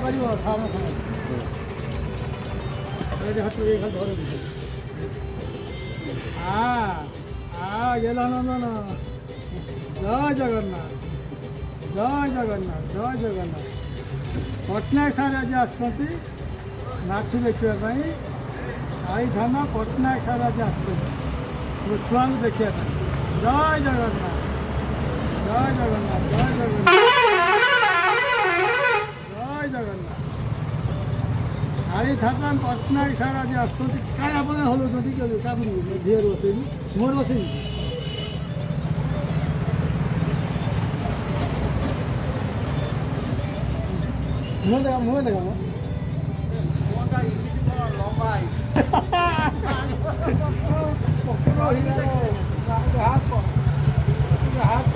କରିବ ଖାମ ଖାମ ହାତ ଖାଲି ଧରେ ଗେଲା ନନ୍ଦନ ଜୟ ଜଗନ୍ନାଥ ଜୟ ଜଗନ୍ନାଥ ଜୟ ଜଗନ୍ନାଥ। ପଟ୍ଟନାୟକ ସାର୍ ଆଜି ଆସିଛନ୍ତି ନାଚ ଦେଖିବା ପାଇଁ। ଆଇ ଧାନ ପଟ୍ଟନାୟକ ସାର୍ ଆଜି ଆସିଛନ୍ତି ମୋ ଛୁଆଙ୍କୁ ଦେଖିବା ପାଇଁ। ଜୟ ଜଗନ୍ନାଥ ଜୟ ଜଗନ୍ନାଥ ଜୟ ଜଗନ୍ନାଥ ଜୟ ଜଗନ୍ନାଥ। ଆଇ ଧାନ ପଟ୍ଟନାୟକ ସାର୍ ଆଜି ଆସିଛନ୍ତି। କାହିଁ ଆପଣ ହଲଉଛନ୍ତି କାହାକୁ ଧିଅରେ ବସେଇନି ମୋର ବସେଇନି। मुँह देखा हाथ